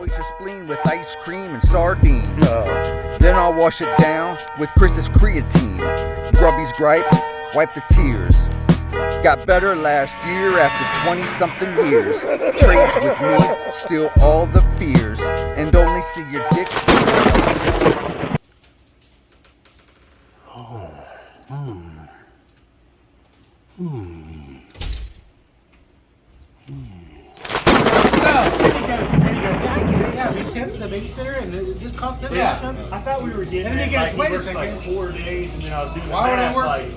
Ice your spleen with ice cream and sardines. Then I'll wash it down with Chris's creatine. Grubby's gripe, wipe the tears. Got better last year after 20-something years. Trades with me, still all the fears, and only see your dick. Yeah, we sent the babysitter and it just cost this much. I thought we were getting And then it. you guys, Like, wait a he worked second. like 4 days, and then I was doing Why the would I math, work like,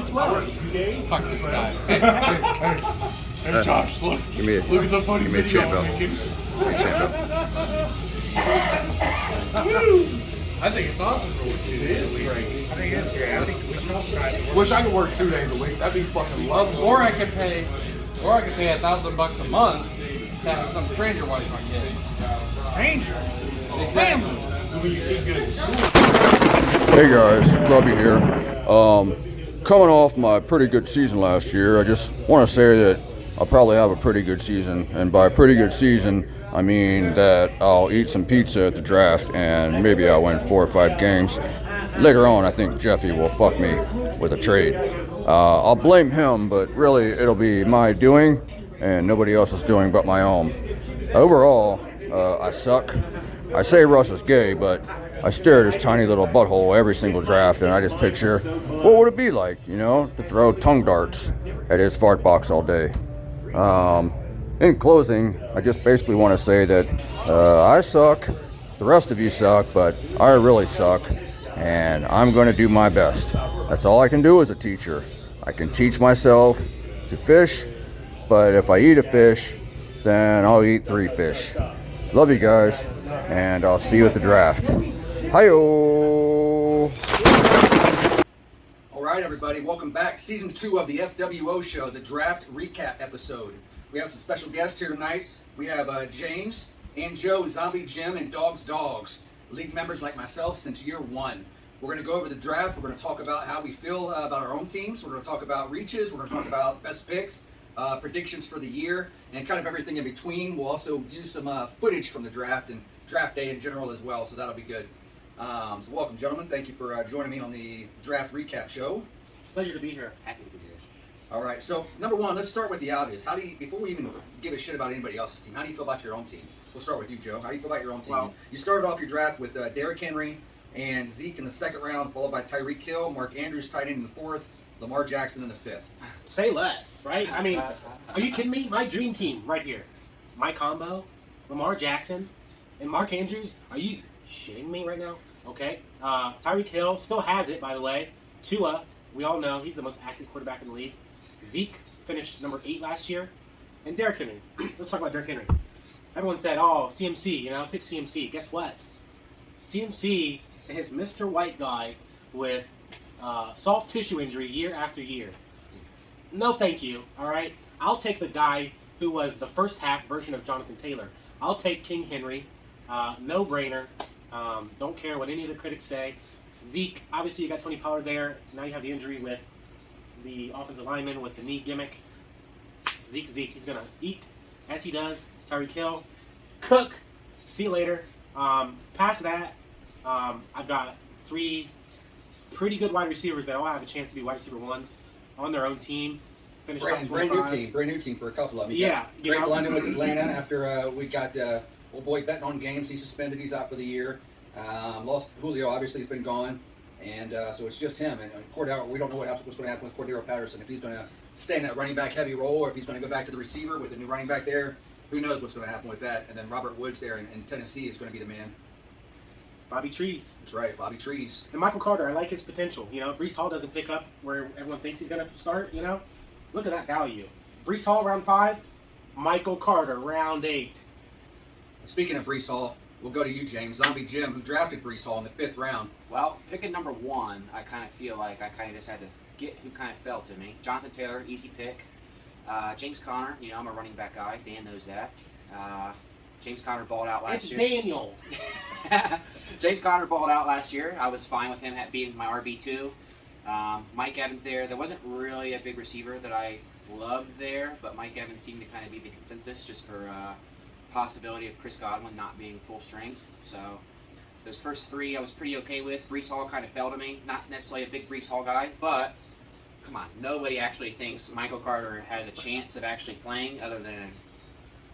212? 2 days? Fuck this guy. Hey, Josh, look. Look at the funny video I'm making. I think it's awesome to work 2 days a week. I think it's great. I think we should all try it. Wish I could work 2 days a week. That'd be fucking lovely. Or I could pay $1,000 a month to have some stranger watch my kid. Stranger. Family. Hey guys, Grubby here. Coming off my pretty good season last year, I just want to say that I'll probably have a pretty good season. And by pretty good season, I mean that I'll eat some pizza at the draft and maybe I'll win 4 or 5 games. Later on, I think Jeffy will fuck me with a trade. I'll blame him, but really it'll be my doing and nobody else's doing but my own. Overall, I suck. I say Russ is gay, but I stare at his tiny little butthole every single draft, and I just picture, what would it be like, you know, to throw tongue darts at his fart box all day. In closing, I just basically want to say that I suck, the rest of you suck, but I really suck, and I'm going to do my best. That's all I can do as a teacher. I can teach myself to fish, but if I eat a fish, then I'll eat 3 fish. Love you guys, and I'll see you at the draft. Hi-yo! Alright everybody, welcome back. Season 2 of the FWO show, the draft recap episode. We have some special guests here tonight. We have James and Joe, Zombie Jim, and Dogs. League members like myself since year 1. We're going to go over the draft. We're going to talk about how we feel about our own teams. We're going to talk about reaches. We're going to talk about best picks, predictions for the year, and kind of everything in between. We'll also use some footage from the draft and draft day in general as well, so that'll be good. So welcome, gentlemen. Thank you for joining me on the draft recap show. Pleasure to be here. Happy to be here. All right, so number one, let's start with the obvious. How do you, before we even give a shit about anybody else's team, how do you feel about your own team? We'll start with you, Joe. How do you feel about your own team? Well, you started off your draft with Derrick Henry and Zeke in the 2nd round, followed by Tyreek Hill, Mark Andrews tight end in the 4th, Lamar Jackson in the 5th. Say less, right? I mean, are you kidding me? My dream team right here. My combo, Lamar Jackson and Mark Andrews. Are you shitting me right now? Okay. Tyreek Hill still has it, by the way. Tua, we all know he's the most accurate quarterback in the league. Zeke finished number 8 last year. And Derrick Henry. Let's talk about Derrick Henry. Everyone said, oh, CMC, you know, pick CMC. Guess what? CMC is Mr. White Guy with soft tissue injury year after year. No thank you, all right? I'll take the guy who was the first half version of Jonathan Taylor. I'll take King Henry. No brainer. Don't care what any of the critics say. Zeke, obviously you got Tony Pollard there. Now you have the injury with the offensive lineman with the knee gimmick. Zeke, he's going to eat as he does. Tyreek Hill, cook. See you later. Past that, I've got 3 pretty good wide receivers that all have a chance to be wide receiver 1s on their own team. Finish Brand new team for a couple of them. Yeah. Drake London with Atlanta after we got old boy betting on games. He's suspended. He's out for the year. Lost Julio, obviously, he's been gone. And so it's just him. And Cordero, we don't know what's going to happen with Cordero Patterson. If he's going to stay in that running back heavy role or if he's going to go back to the receiver with the new running back there. Who knows what's going to happen with that. And then Robert Woods there in Tennessee is going to be the man. Bobby Trees. That's right, Bobby Trees. And Michael Carter, I like his potential. You know, Breece Hall doesn't pick up where everyone thinks he's going to start, you know. Look at that value. Breece Hall, round 5. Michael Carter, round 8. Speaking of Breece Hall, we'll go to you, James. Zombie Jim, who drafted Breece Hall in the 5th round. Well, picking number 1, I kind of feel like I kind of just had to get who kind of fell to me. Jonathan Taylor, easy pick. James Conner, you know, I'm a running back guy. Dan knows that. James Conner balled out last year. It's Daniel. James Conner balled out last year. I was fine with him being my RB2. Mike Evans there. There wasn't really a big receiver that I loved there, but Mike Evans seemed to kind of be the consensus just for possibility of Chris Godwin not being full strength. So those first 3 I was pretty okay with. Brees Hall kind of fell to me. Not necessarily a big Brees Hall guy, but come on, nobody actually thinks Michael Carter has a chance of actually playing other than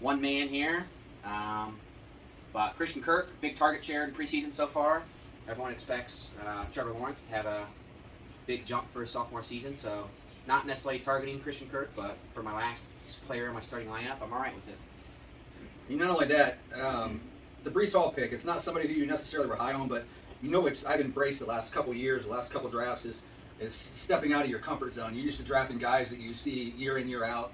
one man here. But Christian Kirk, big target share in preseason so far. Everyone expects Trevor Lawrence to have a big jump for his sophomore season, so not necessarily targeting Christian Kirk, but for my last player in my starting lineup, I'm all right with it. Not only that, the Brees Hall pick, it's not somebody who you necessarily were high on, but I've embraced the last couple years, the last couple drafts is stepping out of your comfort zone. You're used to drafting guys that you see year in, year out.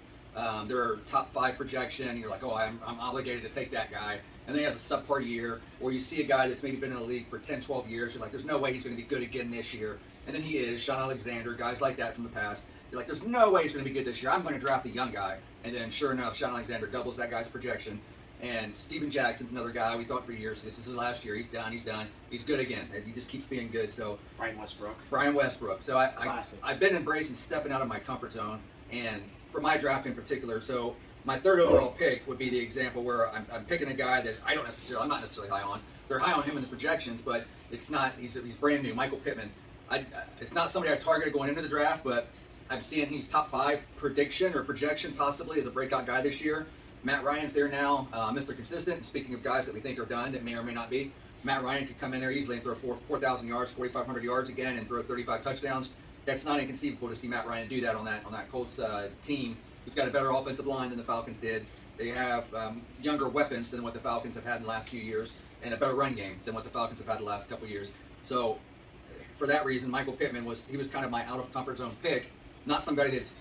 They're top 5 projection, and you're like, oh, I'm obligated to take that guy. And then he has a subpar year, or you see a guy that's maybe been in the league for 10, 12 years. You're like, there's no way he's going to be good again this year. And then he is. Sean Alexander, guys like that from the past. You're like, there's no way he's going to be good this year. I'm going to draft the young guy. And then sure enough, Sean Alexander doubles that guy's projection. And Steven Jackson's another guy we thought for years. This is his last year. He's done. He's good again. And he just keeps being good. So Brian Westbrook. So I've been embracing stepping out of my comfort zone. And for my draft in particular, so my 3rd overall pick would be the example where I'm picking a guy that I'm not necessarily high on. They're high on him in the projections, but it's not. He's brand new, Michael Pittman. It's not somebody I targeted going into the draft, but I'm seeing he's top 5 prediction or projection possibly as a breakout guy this year. Matt Ryan's there now, Mr. Consistent. Speaking of guys that we think are done that may or may not be, Matt Ryan could come in there easily and throw 4,000 yards, 4,500 yards again, and throw 35 touchdowns. That's not inconceivable to see Matt Ryan do that on that Colts team. He's got a better offensive line than the Falcons did. They have younger weapons than what the Falcons have had in the last few years, and a better run game than what the Falcons have had the last couple of years. So, for that reason, Michael Pittman was kind of my out of comfort zone pick. Not somebody that's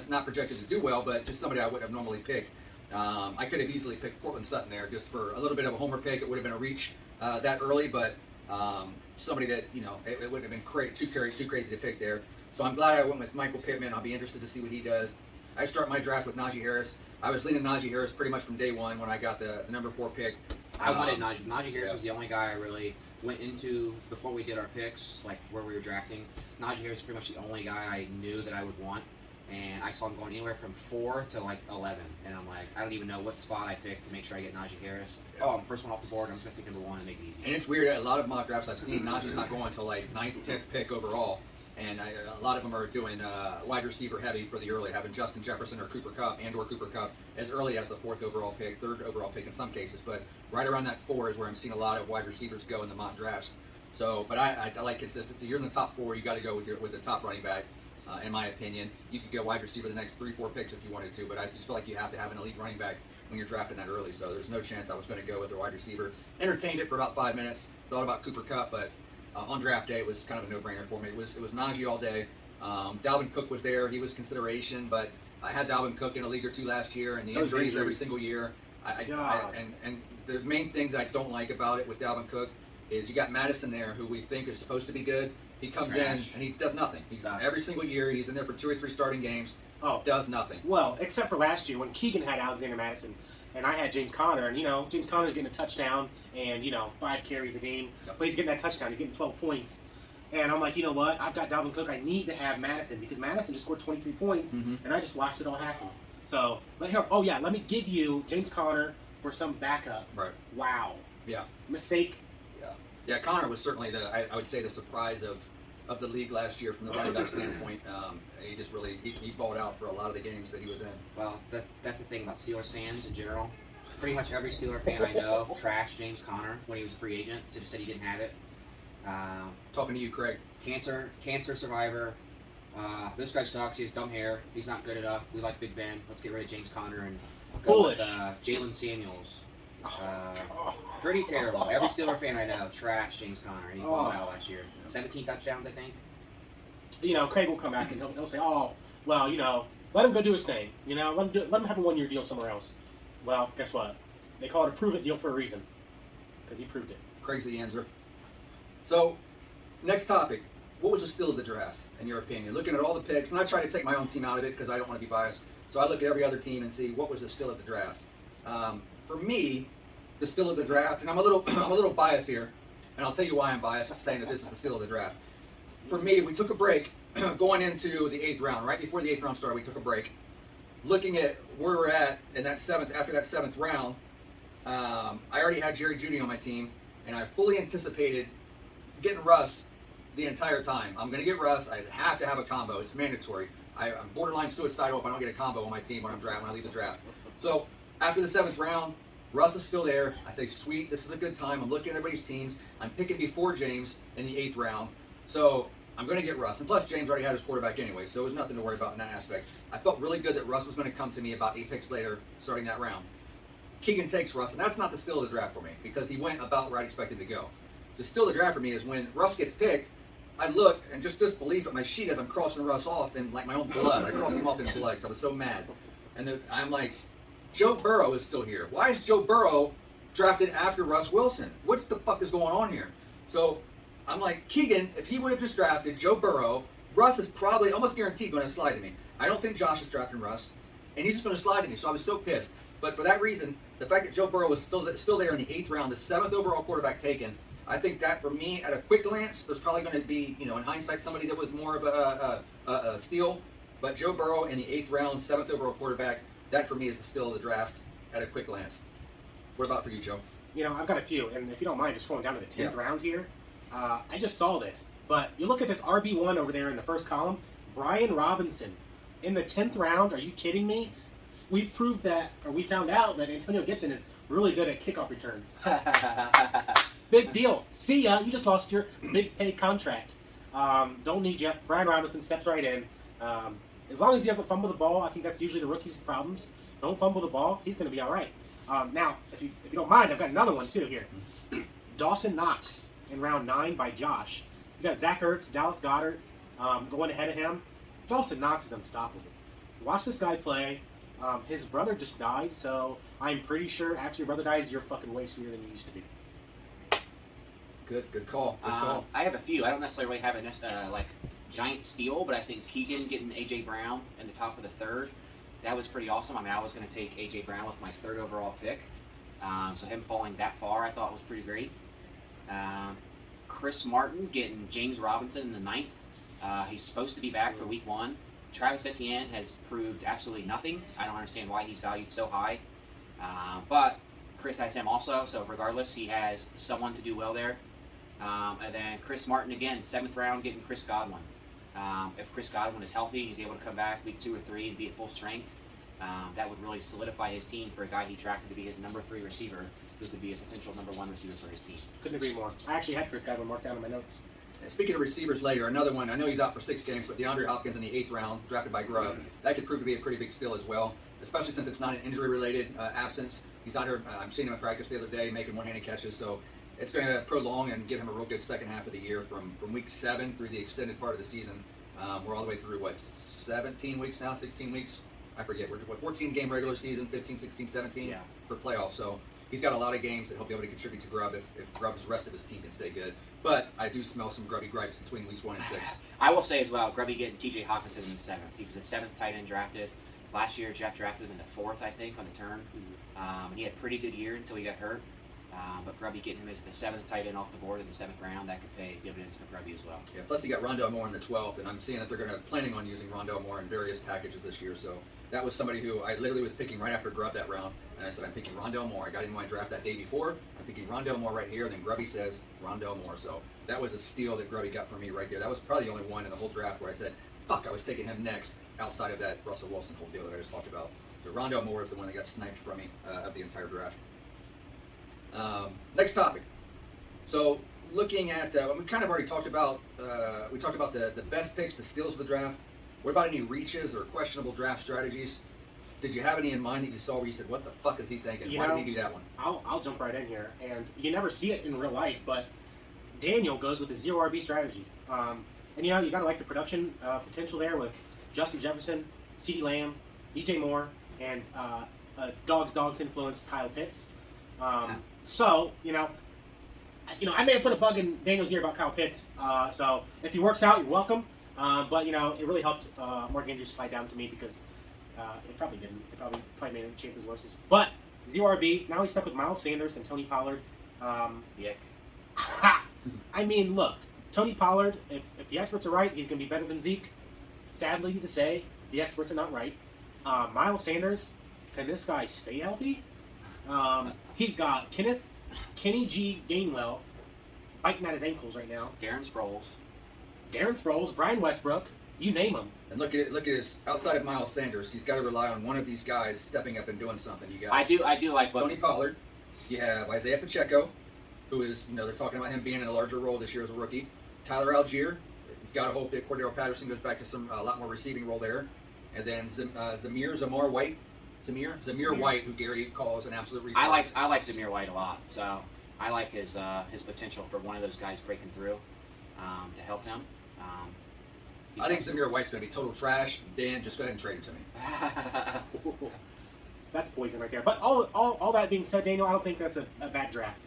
not projected to do well, but just somebody I wouldn't have normally picked. I could have easily picked Cortland Sutton there just for a little bit of a homer pick. It would have been a reach that early, but somebody that it wouldn't have been too crazy to pick there. So I'm glad I went with Michael Pittman. I'll be interested to see what he does. I start my draft with Najee Harris. I was leaning Najee Harris pretty much from day one when I got the number 4 pick. I wanted Najee. Najee Harris was the only guy I really went into before we did our picks, like where we were drafting. Najee Harris is pretty much the only guy I knew that I would want. And I saw him going anywhere from 4 to like 11. And I'm like, I don't even know what spot I picked to make sure I get Najee Harris. Oh, I'm the first one off the board. I'm just going to take number 1 and make it easy. And it's weird. A lot of mock drafts I've seen, Najee's not going until like 9th, 10th pick overall. And a lot of them are doing wide receiver heavy for the early, having Justin Jefferson or Cooper Kupp as early as the 4th overall pick, 3rd overall pick in some cases. But right around that 4 is where I'm seeing a lot of wide receivers go in the mock drafts. So, but I like consistency. You're in the top 4, you got to go with the top running back. In my opinion, you could go wide receiver the next 3-4 picks if you wanted to, but I just feel like you have to have an elite running back when you're drafting that early. So there's no chance I was going to go with a wide receiver. Entertained it for about 5 minutes. Thought about Cooper Kupp, but on draft day it was kind of a no-brainer for me. It was Najee all day. Dalvin Cook was there. He was consideration, but I had Dalvin Cook in a league or 2 last year, and the injuries every single year. And the main thing that I don't like about it with Dalvin Cook is you got Madison there, who we think is supposed to be good. He comes in and he does nothing. Every single year he's in there for 2 or 3 starting games. Does nothing. Well, except for last year when Keegan had Alexander Madison and I had James Conner, and James Conner's getting a touchdown and 5 carries a game, but he's getting that touchdown. He's getting 12 points. And I'm like, you know what? I've got Dalvin Cook. I need to have Madison because Madison just scored 23 points, and I just watched it all happen. So, let me give you James Conner for some backup. Right. Wow. Yeah. Mistake. Yeah, Conner was certainly I would say the surprise of the league last year from the running back standpoint. He just really he balled out for a lot of the games that he was in. Well, that's the thing about Steelers fans in general. Pretty much every Steeler fan I know trashed James Conner when he was a free agent, so just said he didn't have it. Talking to you, Craig. Cancer survivor. This guy sucks. He has dumb hair. He's not good enough. We like Big Ben. Let's get rid of James Conner and go with Jalen Samuels. Pretty terrible. Every Steeler fan I know trashed James Conner. He balled out last year. 17 touchdowns, I think. Craig will come back and he'll say, let him go do his thing. Let him have a 1-year deal somewhere else. Well, guess what? They call it a prove-it deal for a reason. Because he proved it. Craig's the answer. So, next topic. What was the steal of the draft, in your opinion? Looking at all the picks, and I try to take my own team out of it because I don't want to be biased. So I look at every other team and see what was the steal of the draft. For me, the steal of the draft, and I'm a little biased here, and I'll tell you why I'm biased saying that this is the steal of the draft. For me, we took a break going into the 8th round. Right before the 8th round started, we took a break. Looking at where we're at in that 7th, after that 7th round, I already had Jerry Jeudy on my team, and I fully anticipated getting Russ the entire time. I'm going to get Russ. I have to have a combo. It's mandatory. I'm borderline suicidal if I don't get a combo on my team when I leave the draft. So after the 7th round, Russ is still there. I say, sweet, this is a good time. I'm looking at everybody's teams. I'm picking before James in the 8th round. So I'm going to get Russ. And plus, James already had his quarterback anyway, so it was nothing to worry about in that aspect. I felt really good that Russ was going to come to me about 8 picks later, starting that round. Keegan takes Russ, and that's not the steal of the draft for me because he went about where I'd expected to go. The steal of the draft for me is when Russ gets picked, I look and just disbelief at my sheet as I'm crossing Russ off in like my own blood. I crossed him off in blood because I was so mad. And then I'm like, Joe Burrow is still here. Why is Joe Burrow drafted after Russ Wilson? What's the fuck is going on here? So I'm like, Keegan, if he would have just drafted Joe Burrow, Russ is probably almost guaranteed going to slide to me. I don't think Josh is drafting Russ, and he's just going to slide to me. So I was so pissed. But for that reason, the fact that Joe Burrow was still there in the 8th round, the 7th overall quarterback taken, I think that for me, at a quick glance, there's probably going to be, in hindsight, somebody that was more of a steal. But Joe Burrow in the 8th round, 7th overall quarterback, that for me is the steal of the draft at a quick glance. What about for you, Joe? I've got a few, and if you don't mind, just going down to the 10th round here. I just saw this, but you look at this RB1 over there in the first column, Brian Robinson. In the 10th round, are you kidding me? We found out that Antonio Gibson is really good at kickoff returns. Big deal. See ya. You just lost your big pay contract. Don't need you. Brian Robinson steps right in. As long as he doesn't fumble the ball, I think that's usually the rookie's problems. Don't fumble the ball. He's going to be all right. Now, if you don't mind, I've got another one too here. Dawson Knox in round 9 by Josh. You got Zach Ertz, Dallas Goedert going ahead of him. Dawson Knox is unstoppable. Watch this guy play. His brother just died, so I'm pretty sure after your brother dies, you're fucking way sweeter than you used to be. Good call. Good call. I have a few. I don't necessarily have a giant steal, but I think Keegan getting A.J. Brown in the top of the 3rd, that was pretty awesome. I mean, I was going to take A.J. Brown with my 3rd overall pick. So him falling that far I thought was pretty great. Chris Martin getting James Robinson in the 9th. He's supposed to be back for week 1. Travis Etienne has proved absolutely nothing. I don't understand why he's valued so high. But Chris has him also, so regardless, he has someone to do well there. And then Chris Martin again, 7th round, getting Chris Godwin. If Chris Godwin is healthy, he's able to come back week 2 or 3 and be at full strength. That would really solidify his team for a guy he drafted to be his number 3 receiver, who could be a potential number 1 receiver for his team. Couldn't agree more. I actually had Chris Godwin marked down in my notes. And speaking of receivers later, another one, I know he's out for 6 games, but DeAndre Hopkins in the 8th round, drafted by Grubb, that could prove to be a pretty big steal as well, especially since it's not an injury-related absence. He's out here, I'm seeing him in practice the other day, making one-handed catches, so it's going to prolong and give him a real good second half of the year from week 7 through the extended part of the season. We're all the way through, 17 weeks now, 16 weeks? I forget. We're 14-game regular season, 15, 16, 17 for playoffs. So he's got a lot of games that he'll be able to contribute to Grubb if Grubb's rest of his team can stay good. But I do smell some Grubby gripes between weeks 1 and 6. I will say as well, Grubby getting T.J. Hawkinson in the 7th. He was the 7th tight end drafted. Last year, Jeff drafted him in the 4th, I think, on the turn. And he had a pretty good year until he got hurt. But Grubby getting him as the 7th tight end off the board in the 7th round, that could pay dividends for Grubby as well. Yeah, plus he got Rondell Moore in the 12th, and I'm seeing that they're planning on using Rondell Moore in various packages this year. So that was somebody who I literally was picking right after Grubb that round, and I said, I'm picking Rondell Moore. I got him in my draft that day before. I'm picking Rondell Moore right here, and then Grubby says Rondell Moore. So that was a steal that Grubby got for me right there. That was probably the only one in the whole draft where I said, fuck, I was taking him next outside of that Russell Wilson whole deal that I just talked about. So Rondell Moore is the one that got sniped from me of the entire draft. Next topic. So looking at, we kind of already talked about, the best picks, the steals of the draft. What about any reaches or questionable draft strategies? Did you have any in mind that you saw where you said, what the fuck is he thinking? Why did he do that one? I'll jump right in here. And you never see it in real life, but Daniel goes with the 0 RB strategy. And you got to like the production potential there with Justin Jefferson, CeeDee Lamb, DJ Moore, and Dogs influenced Kyle Pitts. So, I may have put a bug in Daniel's ear about Kyle Pitts. So if he works out, you're welcome. But, it really helped Mark Andrews slide down to me because it probably didn't. It probably made his chances worse. But 0 RB, now he's stuck with Miles Sanders and Tony Pollard. Yuck. I mean, look, Tony Pollard, if the experts are right, he's going to be better than Zeke. Sadly to say, the experts are not right. Miles Sanders, can this guy stay healthy? He's got Kenny G. Gainwell biting at his ankles right now. Darren Sproles, Brian Westbrook, you name them. And look at his outside of Miles Sanders. He's got to rely on one of these guys stepping up and doing something. You got I do like Tony Pollard. You have Isaiah Pacheco, who is they're talking about him being in a larger role this year as a rookie. Tyler Algier. He's got to hope that Cordero Patterson goes back to a lot more receiving role there. And then Zamir White, who Gary calls an absolute retard. I like Zamir White a lot. So I like his potential for one of those guys breaking through to help him. I think Zamir White's going to be total trash. Dan, just go ahead and trade him to me. That's poison right there. But all that being said, Daniel, I don't think that's a bad draft.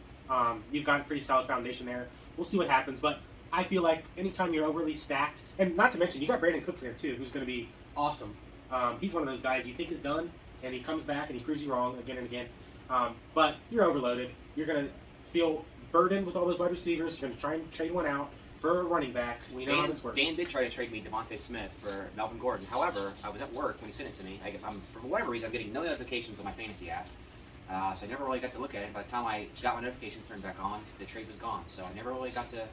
You've got a pretty solid foundation there. We'll see what happens. But I feel like anytime you're overly stacked, and not to mention, you got Brandon Cooks there too, who's going to be awesome. He's one of those guys you think is done, and he comes back and he proves you wrong again and again. But you're overloaded. You're going to feel burdened with all those wide receivers. You're going to try and trade one out for a running back. We know how this works. Dan did try to trade me Devontae Smith for Melvin Gordon. However, I was at work when he sent it to me. For whatever reason, I'm getting no notifications on my fantasy app. So I never really got to look at it. By the time I got my notifications turned back on, the trade was gone. So I never really got to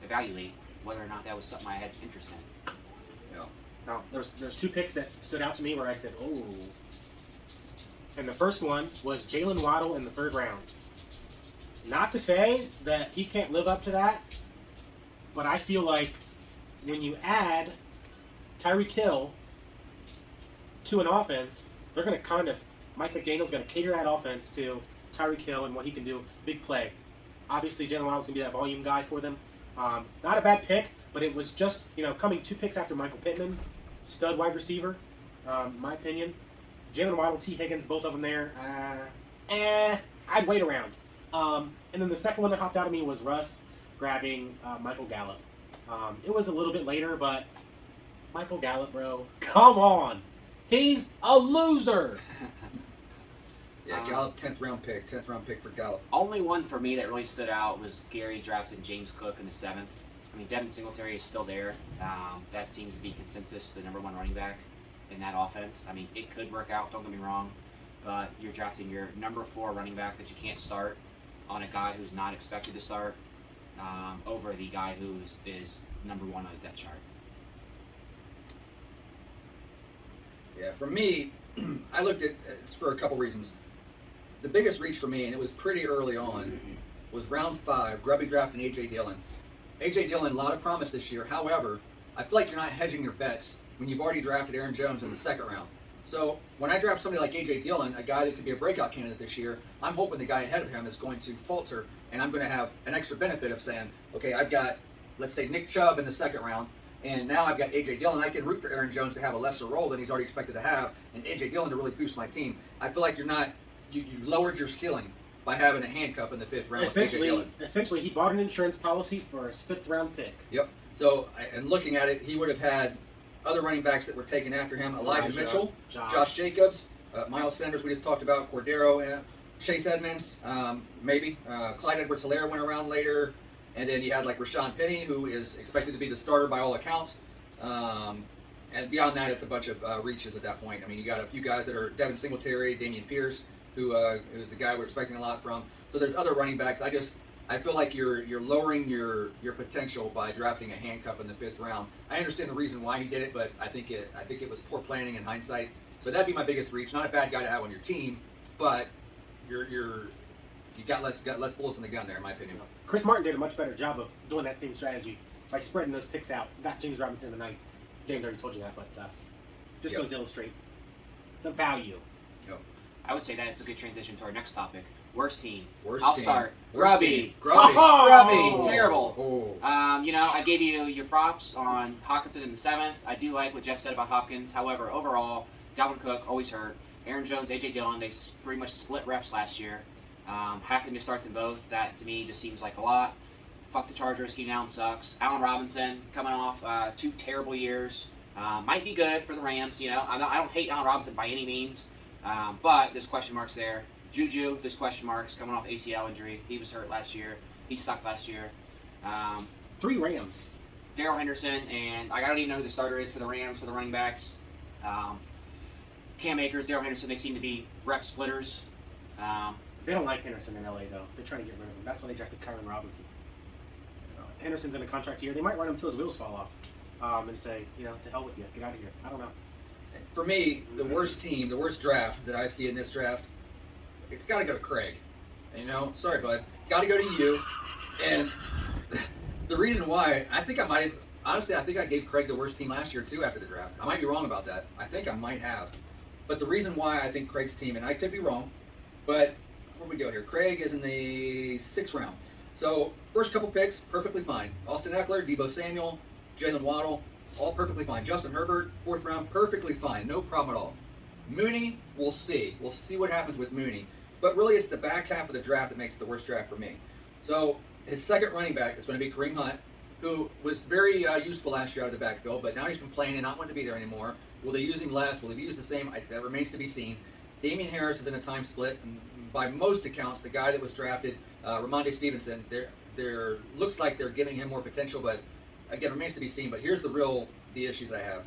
evaluate whether or not that was something I had interest in. Yeah. Now, there's two picks that stood out to me where I said, oh. And the first one was Jalen Waddle in the 3rd round. Not to say that he can't live up to that, but I feel like when you add Tyreek Hill to an offense, they're going to Mike McDaniel's going to cater that offense to Tyreek Hill and what he can do, big play. Obviously, Jalen Waddle's going to be that volume guy for them. Not a bad pick, but it was just, coming 2 picks after Michael Pittman, stud wide receiver, in my opinion. Jalen Waddle, T. Higgins, both of them there. I'd wait around. And then the second one that hopped out at me was Russ grabbing Michael Gallup. It was a little bit later, but Michael Gallup, bro, come on. He's a loser. Yeah, Gallup, 10th round pick for Gallup. Only one for me that really stood out was Gary drafted James Cook in the 7th. I mean, Devin Singletary is still there. That seems to be consensus, the number 1 running back in that offense. I mean, it could work out, don't get me wrong, but you're drafting your number 4 running back that you can't start on a guy who's not expected to start over the guy who is number 1 on the depth chart. Yeah, for me, I looked at it for a couple reasons. The biggest reach for me, and it was pretty early on, was round 5, Grubby drafting A.J. Dillon. A.J. Dillon, a lot of promise this year. However, I feel like you're not hedging your bets when you've already drafted Aaron Jones in the 2nd round. So when I draft somebody like A.J. Dillon, a guy that could be a breakout candidate this year, I'm hoping the guy ahead of him is going to falter, and I'm going to have an extra benefit of saying, okay, I've got, let's say, Nick Chubb in the 2nd round, and now I've got A.J. Dillon. I can root for Aaron Jones to have a lesser role than he's already expected to have, and A.J. Dillon to really boost my team. I feel like you lowered your ceiling by having a handcuff in the 5th round with A.J. Dillon. Essentially, he bought an insurance policy for his 5th round pick. Yep. So, and looking at it, he would have had other running backs that were taken after him: Elijah Mitchell, Josh Jacobs, Miles Sanders. We just talked about Cordero, Chase Edmonds, maybe Clyde Edwards-Helaire went around later, and then you had like Rashawn Penny, who is expected to be the starter by all accounts. And beyond that, it's a bunch of reaches at that point. I mean, you got a few guys that are Devin Singletary, Dameon Pierce, who is the guy we're expecting a lot from. So there's other running backs. I feel like you're lowering your potential by drafting a handcuff in the 5th round. I understand the reason why he did it, but I think it was poor planning in hindsight. So that'd be my biggest reach. Not a bad guy to have on your team, but you got less bullets in the gun there, in my opinion. Chris Martin did a much better job of doing that same strategy by spreading those picks out. Got James Robinson in the 9th. James already told you that, but just goes to illustrate the value. Yep. I would say that it's a good transition to our next topic. Worst team. Worst I'll team. start. Worst Grubby. team. Grubby. Grubby. Terrible. Oh. I gave you your props on Hockenson in the 7th. I do like what Jeff said about Hopkins. However, overall, Dalvin Cook always hurt. Aaron Jones, A.J. Dillon, they pretty much split reps last year. Having to start them both, that to me just seems like a lot. Fuck the Chargers. Keenan Allen sucks. Allen Robinson coming off 2 terrible years. Might be good for the Rams. I don't hate Allen Robinson by any means, but there's question marks there. Juju, there's question marks coming off ACL injury. He was hurt last year. He sucked last year. 3 Rams. Darrell Henderson, and I don't even know who the starter is for the Rams for the running backs. Cam Akers, Darrell Henderson, they seem to be rep splitters. They don't like Henderson in LA though. They're trying to get rid of him. That's why they drafted Kyron Robinson. Henderson's in a contract here. They might run him till his wheels fall off, and say, to hell with you, get out of here. I don't know. For me, the worst team, the worst draft that I see in this draft, it's got to go to Craig. Sorry, bud. It's got to go to you. And the reason why, I think I gave Craig the worst team last year too after the draft. I might be wrong about that. I think I might have. But the reason why I think Craig's team, and I could be wrong, but where we go here? Craig is in the 6th round. So first couple picks, perfectly fine. Austin Eckler, Deebo Samuel, Jalen Waddle, all perfectly fine. Justin Herbert, 4th round, perfectly fine. No problem at all. Mooney, we'll see. We'll see what happens with Mooney. But really, it's the back half of the draft that makes it the worst draft for me. So his second running back is going to be Kareem Hunt, who was very useful last year out of the backfield, but now he's complaining, not wanting to be there anymore. Will they use him less? Will they use the same? That remains to be seen. Damian Harris is in a time split. And by most accounts, the guy that was drafted, Ramondre Stevenson, there looks like they're giving him more potential, but again, remains to be seen. But here's the issue that I have.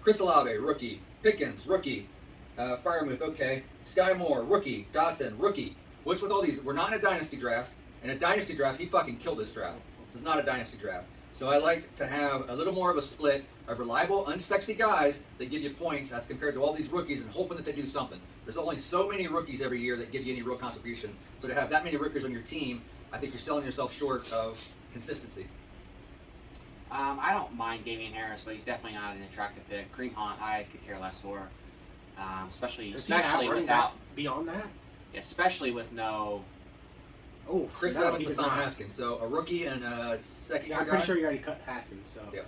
Chris Olave, rookie. Pickens, rookie. Firemouth, okay. Sky Moore, rookie. Dotson, rookie. What's with all these? We're not in a dynasty draft. In a dynasty draft, he fucking killed this draft. This is not a dynasty draft. So I like to have a little more of a split of reliable, unsexy guys that give you points as compared to all these rookies and hoping that they do something. There's only so many rookies every year that give you any real contribution. So to have that many rookies on your team, I think you're selling yourself short of consistency. I don't mind Damian Harris, but he's definitely not an attractive pick. Kareem Hunt, I could care less for, especially without beyond that. Especially with no. Oh, Chris Evans is on Haskins, so a rookie and a second year I'm guy. pretty sure you already cut Haskins, so. Yeah.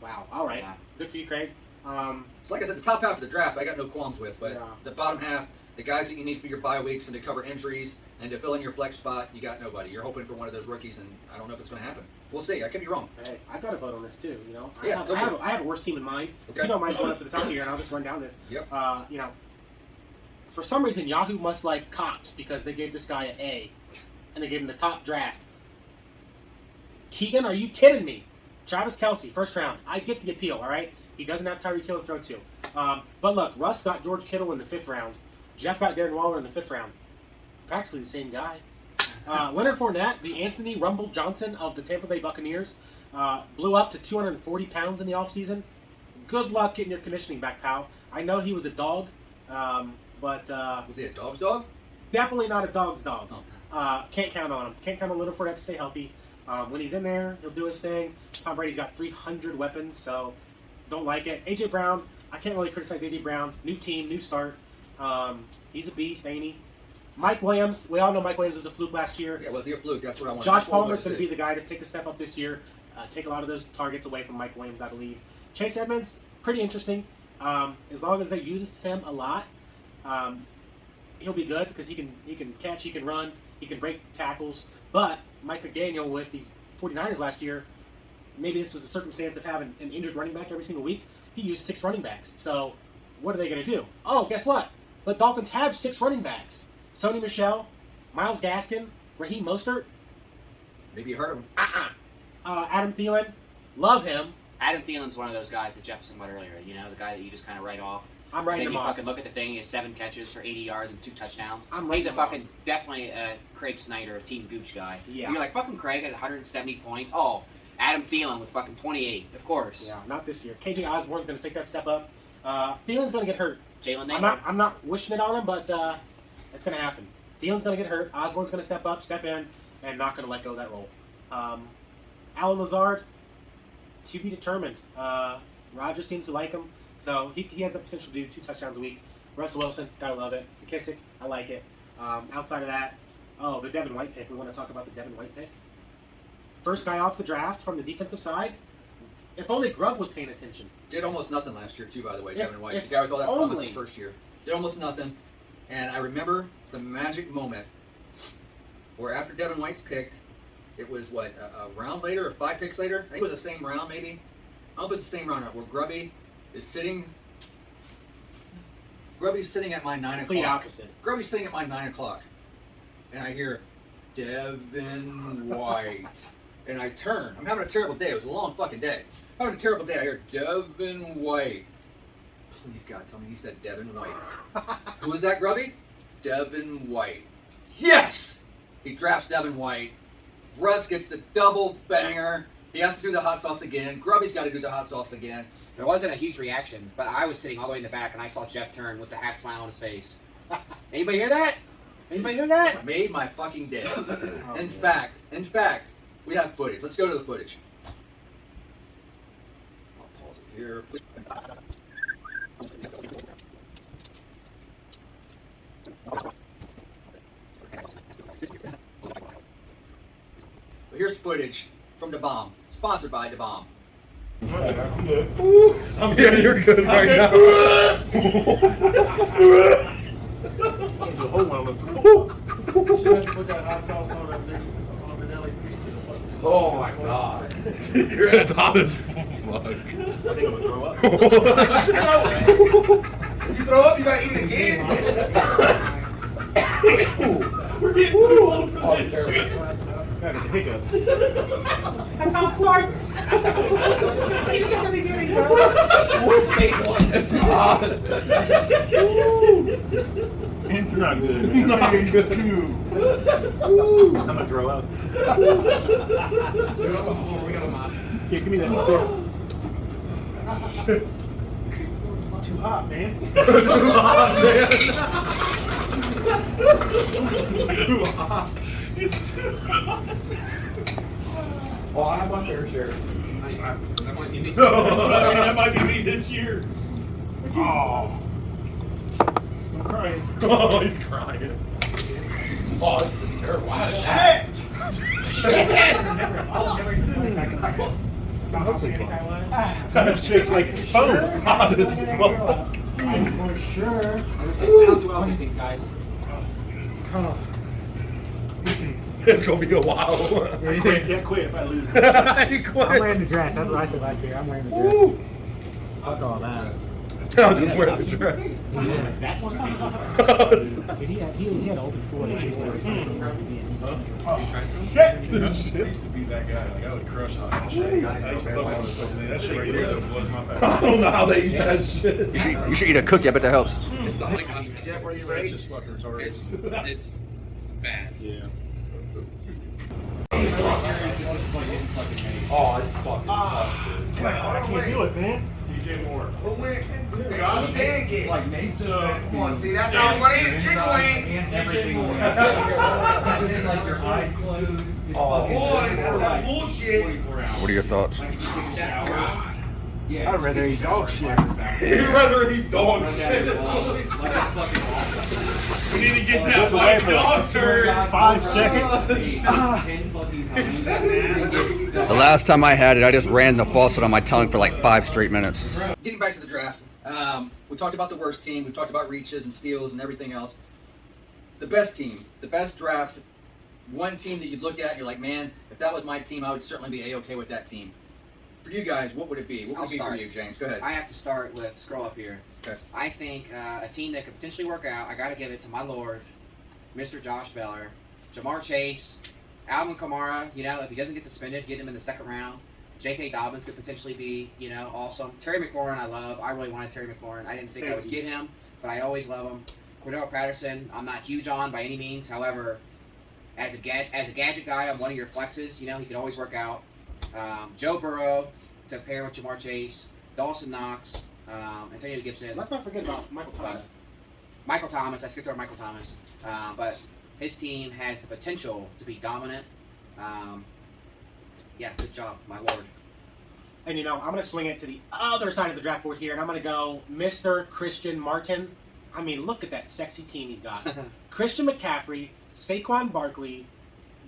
Wow. All right. Yeah. Good for you, Craig. So like I said, the top half of the draft, I got no qualms with, but the bottom half, the guys that you need for your bye weeks and to cover injuries and to fill in your flex spot, you got nobody. You're hoping for one of those rookies, and I don't know if it's going to happen. We'll see. I could be wrong. Hey, I've got to vote on this too. I have a worse team in mind. Okay. If you don't mind going up to the top here, and I'll just run down this. Yep. For some reason, Yahoo must like cops because they gave this guy an A, and they gave him the top draft. Keegan, are you kidding me? Travis Kelce, 1st round. I get the appeal, all right? He doesn't have Tyreek Hill to throw to. But look, Russ got George Kittle in the 5th round. Jeff got Darren Waller in the 5th round. Practically the same guy. Leonard Fournette, the Anthony Rumble Johnson of the Tampa Bay Buccaneers, blew up to 240 pounds in the offseason. Good luck getting your conditioning back, pal. I know he was a dog, but... was he a dog's dog? Definitely not a dog's dog. Oh. Can't count on him. Can't count on Leonard Fournette to stay healthy. When he's in there, he'll do his thing. Tom Brady's got 300 weapons, so don't like it. A.J. Brown, I can't really criticize A.J. Brown. New team, new start. He's a beast, ain't he? Mike Williams, we all know Mike Williams was a fluke last year. Yeah, was he a fluke? That's what I want. Josh Palmer's going to be the guy to take the step up this year. Take a lot of those targets away from Mike Williams, I believe. Chase Edmonds, pretty interesting. As long as they use him a lot, he'll be good because he can catch, he can run, he can break tackles. But Mike McDaniel with the 49ers last year, maybe this was a circumstance of having an injured running back every single week. He used 6 running backs. So what are they going to do? Oh, guess what? The Dolphins have 6 running backs. Sony Michel, Myles Gaskin, Raheem Mostert. Maybe you heard of him. Adam Thielen, love him. Adam Thielen's one of those guys that Jeff was talking about earlier. The guy that you just kind of write off. I'm writing him you off. Fucking look at the thing. He has 7 catches for 80 yards and 2 touchdowns. He's a fucking definitely a Craig Snyder, Team Gooch guy. Yeah. You're like fucking Craig has 170 points. Oh, Adam Thielen with fucking 28, of course. Yeah, not this year. KJ Osborne's going to take that step up. Thielen's going to get hurt. Jalen. I'm not wishing it on him, but it's going to happen. Thielen's going to get hurt. Osborne's going to step in, and not going to let go of that role. Alan Lazard, to be determined. Rodgers seems to like him, so he has the potential to do 2 touchdowns a week. Russell Wilson, gotta love it. McKissick, I like it. Outside of that, the Devin White pick. We want to talk about the Devin White pick. First guy off the draft from the defensive side. If only Grubb was paying attention. Did almost nothing last year, too, by the way, Devin White. The guy with all that promise his first year. Did almost nothing. And I remember the magic moment where after Devin White's picked, it was, a round later or 5 picks later? I think it was the same round, maybe. I don't know if it's the same round where Grubby is sitting. Grubby's sitting at my 9 o'clock. Complete opposite. Grubby's sitting at my 9 o'clock. And I hear, Devin White. And I turn. I'm having a terrible day. It was a long fucking day. I'm having a terrible day. I hear, Devin White. Please, God, tell me he said Devin White. Who is that, Grubby? Devin White. Yes! He drafts Devin White. Russ gets the double banger. He has to do the hot sauce again. Grubby's got to do the hot sauce again. There wasn't a huge reaction, but I was sitting all the way in the back, and I saw Jeff turn with the half smile on his face. Anybody hear that? Anybody hear that? Made my fucking day. In fact, we have footage. Let's go to the footage. I'll pause it here. Here's footage from the bomb, sponsored by the bomb. Yeah, you're good right now. Oh my god. Your head's hot as fuck. I think I'm gonna throw up. If you throw up, you gotta eat it again. We're getting too old for this shit. Having the hiccups. That's how it starts. It's just the beginning, bro. What's phase one? It's hot. It's not good. Not good. I'm gonna throw up. We got a mop. Yeah, give me that right there. Too hot, man. Too hot, man. Too hot. It's too hot. Oh, I have my fair share. That might be me. That might be me this year. Oh. I'm crying. Oh, he's crying. Oh, this is terrible. Wow, that. That shit's like foam. Hot as fuck. For sure. I don't do all these things, guys. It's gonna be a while. I can't quit if I lose. He I'm quit. wearing the dress. That's what I said last year. I'm wearing the dress. Woo. Fuck all that. I'll just wear the dress. That one? He had open floor issues and everything. Shit. I used to be that guy. Like I would crush on that shit. I used to love all this stuff. That shit right there that blows my I face. don't know how they eat that shit. You should eat a cookie. I bet that helps. It's not like Jeff, are you ready? It's just fucking retarded. It's bad. Yeah. Oh, it's fucking I can't do it, man. DJ Moore. Josh Like Mason. Come on, see, that's how I'm gonna eat a chicken wing. And everything. Like your eyes closed. Oh, Boy, that's that bullshit. What are your thoughts? I'd rather eat dog shit. He'd rather eat dog shit. We need to get that white dog turd. 5 seconds. The last time I had it, I just ran the faucet on my tongue for like 5 straight minutes. Getting back to the draft, we talked about the worst team. We talked about reaches and steals and everything else. The best team, the best draft, one team that you look at and you're like, man, if that was my team, I would certainly be A-okay with that team. For you guys, what would it be? What would it be for you, James? Go ahead. I have to start with, scroll up here. Okay. I think a team that could potentially work out, I got to give it to my lord, Mr. Josh Beller, Jamar Chase, Alvin Kamara, you know, if he doesn't get suspended, get him in the second round. J.K. Dobbins could potentially be, you know, awesome. Terry McLaurin, I love. I really wanted Terry McLaurin. I didn't think I would get him, but I always love him. Cordell Patterson, I'm not huge on by any means. However, as a gadget guy, I'm one of your flexes. You know, he could always work out. Joe Burrow to pair with Jamar Chase, Dawson Knox, Antonio Gibson. Let's not forget about Michael Thomas. Michael Thomas, I skipped over Michael Thomas, but his team has the potential to be dominant. Yeah, good job, my lord. And you know, I'm going to swing it to the other side of the draft board here, and I'm going to go Mr. Christian Martin. I mean, look at that sexy team he's got. Christian McCaffrey, Saquon Barkley.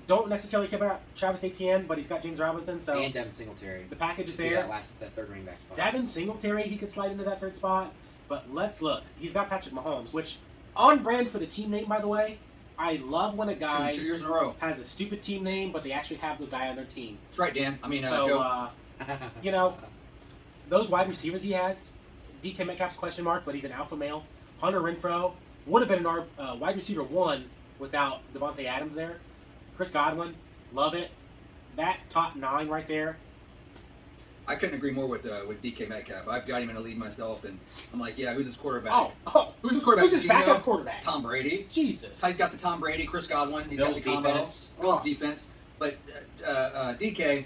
Don't necessarily care about Travis Etienne, but he's got James Robinson, so And Devin Singletary. the package is Do there. that third running back spot. Devin Singletary, he could slide into that third spot. But let's look. He's got Patrick Mahomes, which on brand for the team name, by the way. I love when a guy 2 years in a row. has a stupid team name, but they actually have the guy on their team. That's right, Dan. I mean, So, Joe. you know, those wide receivers he has, DK Metcalf's question mark, but he's an alpha male. Hunter Renfrow would have been an wide receiver 1 without Devontae Adams there. Chris Godwin, love it. That top 9 right there. I couldn't agree more with DK Metcalf. I've got him in a league myself, and I'm like, yeah, who's his quarterback? Who's his quarterback? Who's his backup quarterback? Tom Brady. Jesus. He's got the Tom Brady, Chris Godwin. He's got Bill's the combo. defense. Bill's defense. But DK,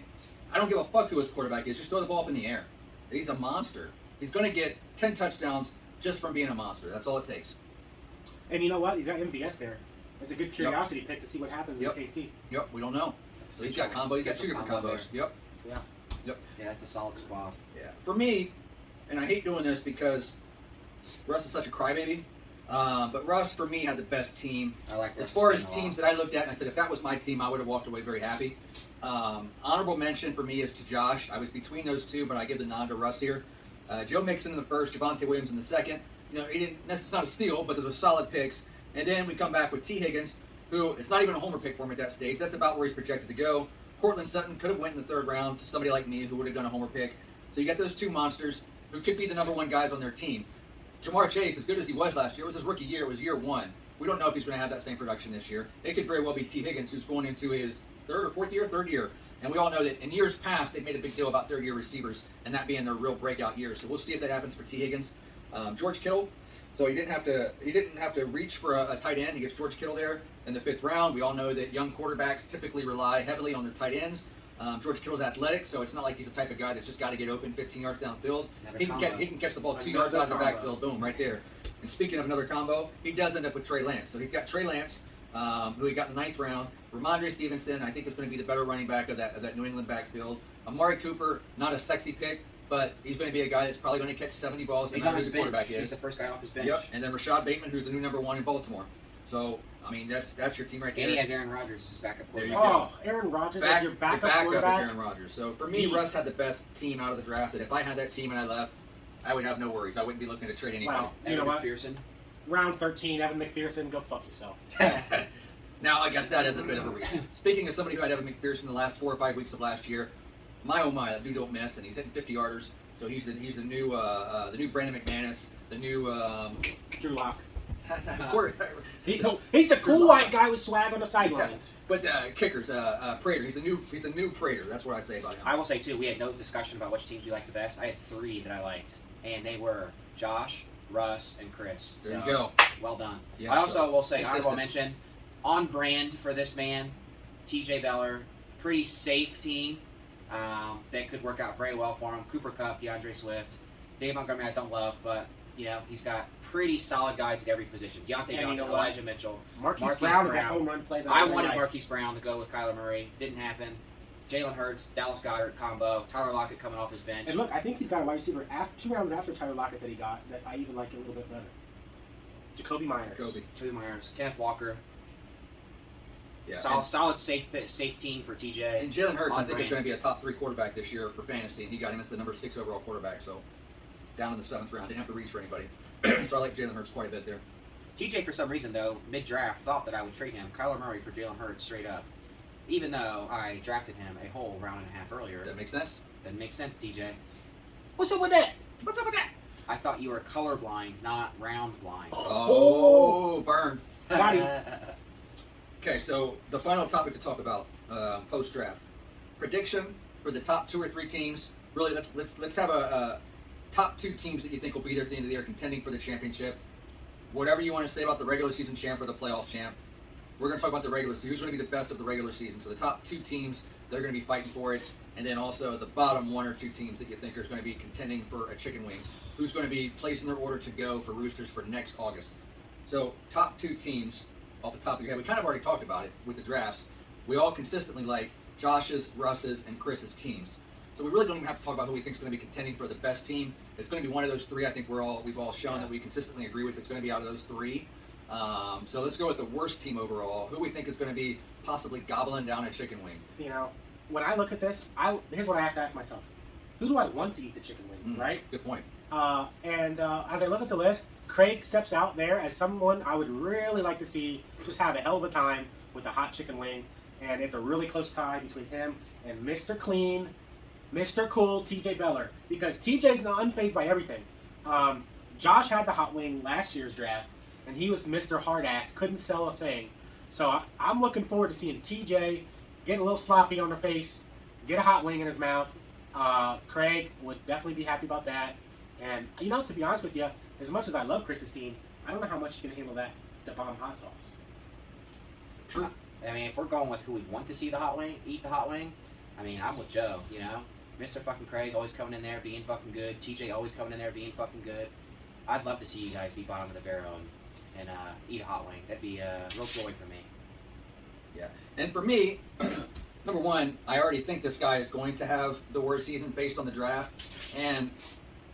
I don't give a fuck who his quarterback is. Just throw the ball up in the air. He's a monster. He's going to get 10 touchdowns just from being a monster. That's all it takes. And you know what? He's got MVS there. It's a good curiosity pick to see what happens in KC. Yep, we don't know. So he's got combo. He's got 2 different combos. Yep. Yeah. Yep. Yeah, that's a solid squad. Yeah. For me, and I hate doing this because Russ is such a crybaby, but Russ, for me, had the best team. I like As Russ's far as team a lot. teams that I looked at, and I said, if that was my team, I would have walked away very happy. Honorable mention for me is to Josh. I was between those two, but I give the nod to Russ here. Joe Mixon in the first, Javonte Williams in the second. You know, it's not a steal, but those are solid picks. And then we come back with T. Higgins, who it's not even a homer pick for him at that stage. That's about where he's projected to go. Cortland Sutton could have went in the third round to somebody like me who would have done a homer pick. So you got those two monsters who could be the number one guys on their team. Jamar Chase, as good as he was last year, it was his rookie year. It was year one. We don't know if he's going to have that same production this year. It could very well be T. Higgins, who's going into his third year. And we all know that in years past, they made a big deal about third-year receivers and that being their real breakout years. So we'll see if that happens for T. Higgins. George Kittle. So he didn't have to reach for a tight end. He gets George Kittle there in the 5th round. We all know that young quarterbacks typically rely heavily on their tight ends. George Kittle's athletic, so it's not like he's the type of guy that's just got to get open 15 yards downfield. He can catch the ball 2 yards out of the backfield. Boom, right there. And speaking of another combo, he does end up with Trey Lance. So he's got Trey Lance, who he got in the 9th round. Ramondre Stevenson, I think is going to be the better running back of that New England backfield. Amari Cooper, not a sexy pick, but he's going to be a guy that's probably going to catch 70 balls no matter who the quarterback is. He's the first guy off his bench. Yep, and then Rashad Bateman, who's the new number 1 in Baltimore. So, I mean, that's your team right there. And he has Aaron Rodgers as his backup There quarterback. you go. Aaron Rodgers as your backup quarterback. is Aaron Rodgers. So for me, Russ had the best team out of the draft. That if I had that team and I left, I would have no worries. I wouldn't be looking to trade anybody. Wow. You know what? McPherson. Round 13, Evan McPherson, go fuck yourself. Now, I guess that is a bit of a reach. Speaking of somebody who had Evan McPherson the last 4 or 5 weeks of last year, my oh my, that dude don't miss, and he's hitting 50-yarders. So he's the new Brandon McManus, the new Drew Lock. quarter. He's the cool white guy with swag on the sidelines. But kickers, Prater. He's the new Prater. That's what I say about him. I will say too, we had no discussion about which teams we liked the best. I had 3 that I liked, and they were Josh, Russ, and Chris. There so, you go. Well done. Yeah, I also so will say consistent. honorable mention, on brand for this man, TJ Beller. Pretty safe team. That could work out very well for him. Cooper Kupp, DeAndre Swift, Dave Montgomery I don't love, but you know he's got pretty solid guys at every position. Deontay And Johnson, you know what? Elijah Mitchell. Marquise Brown is that home run play that I really wanted like. Marquise Brown to go with Kyler Murray. Didn't happen. Jalen Hurts, Dallas Goedert combo. Tyler Lockett coming off his bench. And look, I think he's got a wide receiver 2 rounds after Tyler Lockett that he got that I even like a little bit better. Jacoby Myers. Jacoby Myers, Kenneth Walker. Yeah. Solid safe team for TJ. And Jalen Hurts, I On think, is brand. going to be a top 3 quarterback this year for fantasy, and he got him as the number 6 overall quarterback. So down in the 7th round, didn't have to reach for anybody. So I like Jalen Hurts quite a bit there. TJ, for some reason, though, mid-draft, thought that I would trade him, Kyler Murray, for Jalen Hurts straight up. Even though I drafted him a whole round and a half earlier. Does that make sense? That makes sense, TJ. What's up with that? What's up with that? I thought you were colorblind, not round blind. Oh, burn. Got him. Okay, so the final topic to talk about post-draft prediction for the top 2 or 3 teams. Really, let's have a top 2 teams that you think will be there at the end of the year contending for the championship. Whatever you want to say about the regular season champ or the playoff champ, we're going to talk about the regular season. Who's going to be the best of the regular season? So the top 2 teams, they're going to be fighting for it, and then also the bottom 1 or 2 teams that you think are going to be contending for a chicken wing. Who's going to be placing their order to go for Roosters for next August? So top 2 teams. Off the top of your head, we kind of already talked about it with the drafts. We all consistently like Josh's, Russ's, and Chris's teams. So we really don't even have to talk about who we think is going to be contending for the best team. It's going to be one of those 3. I think we've all shown that we consistently agree with. It's going to be out of those 3. So let's go with the worst team overall. Who we think is going to be possibly gobbling down a chicken wing. You know, when I look at this, here's what I have to ask myself: who do I want to eat the chicken wing? Right? Good point. And as I look at the list, Craig steps out there as someone I would really like to see just have a hell of a time with a hot chicken wing. And it's a really close tie between him and Mr. Clean, Mr. Cool, TJ Beller. Because TJ's not unfazed by everything. Josh had the hot wing last year's draft, and he was Mr. Hard Ass, couldn't sell a thing. So I'm looking forward to seeing TJ get a little sloppy on her face, get a hot wing in his mouth, Craig would definitely be happy about that. And, to be honest with you, as much as I love Chris's team, I don't know how much you can handle the bomb hot sauce. True. I mean, if we're going with who we want to see eat the hot wing, I mean, I'm with Joe, Mr. fucking Craig always coming in there being fucking good. TJ always coming in there being fucking good. I'd love to see you guys be bottom of the barrel and eat a hot wing. That'd be a real joy for me. Yeah. And for me, number one, I already think this guy is going to have the worst season based on the draft. And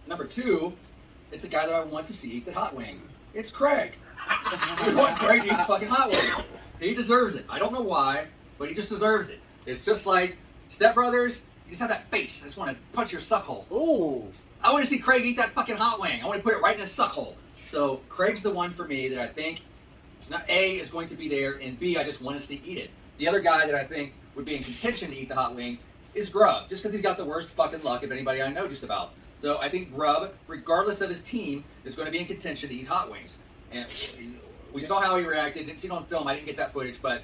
number two, it's a guy that I want to see eat the hot wing. It's Craig. I want Craig to eat the fucking hot wing. He deserves it. I don't know why, but he just deserves it. It's just like Step Brothers. You just have that face. I just want to punch your suck hole. Ooh. I want to see Craig eat that fucking hot wing. I want to put it right in his suck hole. So Craig's the one for me that I think, not A, is going to be there, and B, I just want to see eat it. The other guy that I think would be in contention to eat the hot wing is Grub, just because he's got the worst fucking luck of anybody I know just about. So I think Grub, regardless of his team, is going to be in contention to eat hot wings. And we saw how he reacted. Didn't see it on film. I didn't get that footage, but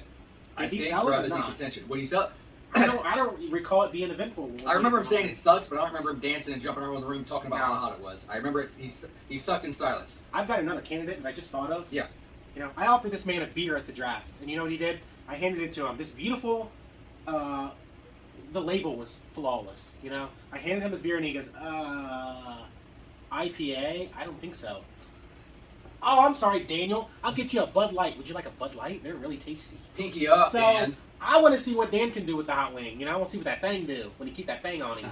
I think Grub is in contention. What he sell? I don't recall it being eventful. I remember him saying it sucks, but I don't remember him dancing and jumping around the room talking about how hot it was. I remember he sucked in silence. I've got another candidate that I just thought of. Yeah. I offered this man a beer at the draft, and you know what he did? I handed it to him. This beautiful, the label was flawless. I handed him his beer, and he goes, IPA? I don't think so. Oh, I'm sorry, Daniel. I'll get you a Bud Light. Would you like a Bud Light? They're really tasty. Pinky up, so, man. I want to see what Dan can do with the hot wing. I want to see what that thing do when he keep that thing on him.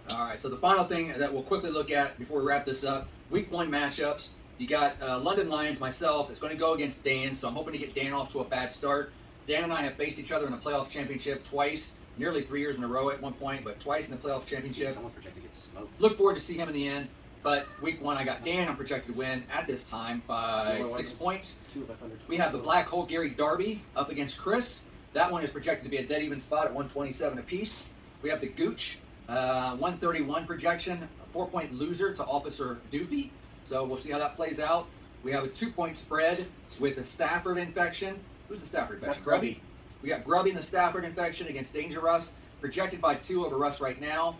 All right, so the final thing that we'll quickly look at before we wrap this up, Week 1 matchups. You got London Lions, myself. It's going to go against Dan, so I'm hoping to get Dan off to a bad start. Dan and I have faced each other in the playoff championship twice, nearly 3 years in a row at one point, but twice in the playoff championship. Someone's projected to get smoked. Look forward to see him in the end. But Week 1, I got Dan. I'm projected to win at this time by 6 points. Two of us under 20. We have the Black Hole Gary Darby up against Chris. That one is projected to be a dead even spot at 127 apiece. We have the Gooch, 131 projection, a 4-point loser to Officer Doofy. So we'll see how that plays out. We have a 2-point spread with the Stafford infection. Who's the Stafford infection? That's Grubby. We got Grubby and the Stafford infection against Danger Russ, projected by 2 over Russ right now.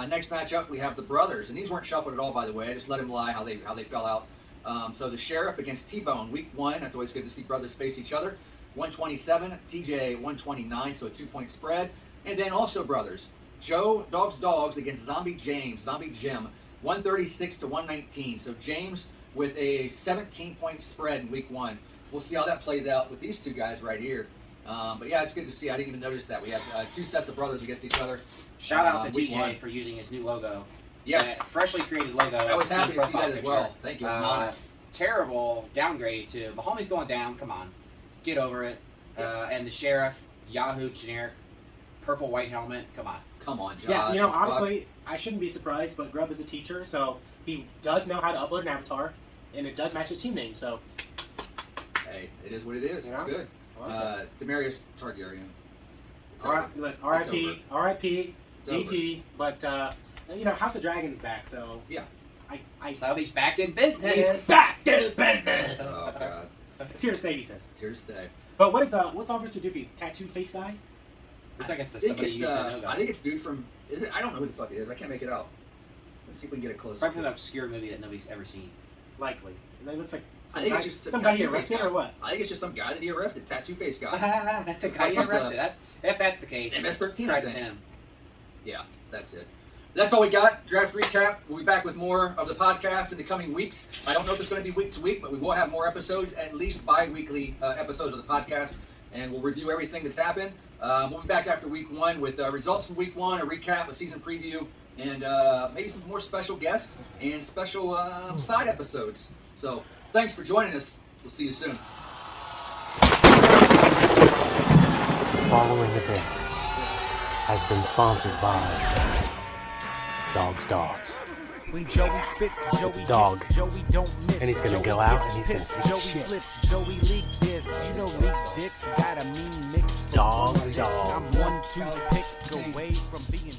Next matchup, we have the Brothers, and these weren't shuffled at all, by the way. I just let him lie how they fell out. So the Sheriff against T-Bone, Week 1. That's always good to see brothers face each other. 127, TJ 129, so a 2-point spread. And then also Brothers, Joe Dogs against Zombie Jim, 136 to 119. So James with a 17-point spread in Week 1. We'll see how that plays out with these two guys right here. But yeah, it's good to see. I didn't even notice that. We have 2 sets of brothers against each other. Shout out to Week TJ 1. for using his new logo. Yes. Freshly created logo. I was happy to see that as picture. well. Thank you. It's an honor. Terrible downgrade to Mahomes going down. Come on. Get over it. And the Sheriff, Yahoo generic, purple white helmet. Come on. Come on, Josh. Yeah, honestly, I shouldn't be surprised, but Grubb is a teacher, so he does know how to upload an avatar, and it does match his team name, so. Hey, it is what it is. It's good. Demarius Targaryen. R.I.P. GT, but House of Dragon's back, so yeah. So he's back in business. He's back to business. Oh God. It's here to stay, he says. It's here to stay. But what's Officer Doofy's tattoo face guy? Looks like it's I think somebody it's, used to know guy. I think it's dude from. Is it? I don't know who the fuck it is. I can't make it out. Let's see if we can get it close. Probably from an obscure movie that nobody's ever seen. Likely. And it looks like I think it's just some guy he tattoo face arrested guy. or what? I think it's just some guy that he arrested. Tattoo face guy. That's a guy you arrested. If that's the case. MS-13, I credit think. him. Yeah, that's it. That's all we got. Draft recap. We'll be back with more of the podcast in the coming weeks. I don't know if it's going to be week to week, but we will have more episodes, at least bi-weekly episodes of the podcast, and we'll review everything that's happened. We'll be back after week 1 with results from week 1, a recap, a season preview, and maybe some more special guests and special side episodes. So thanks for joining us. We'll see you soon. The following event has been sponsored by Dogs. When Joey spits, Joey It's a dog. hits, Joey don't miss. And he's gonna Joey go out gets and he's pissed, gonna take Joey shit. flips, Joey leak this. You know leak dicks got a mean mix. Dogs. I'm 1 2 pick away from being 2.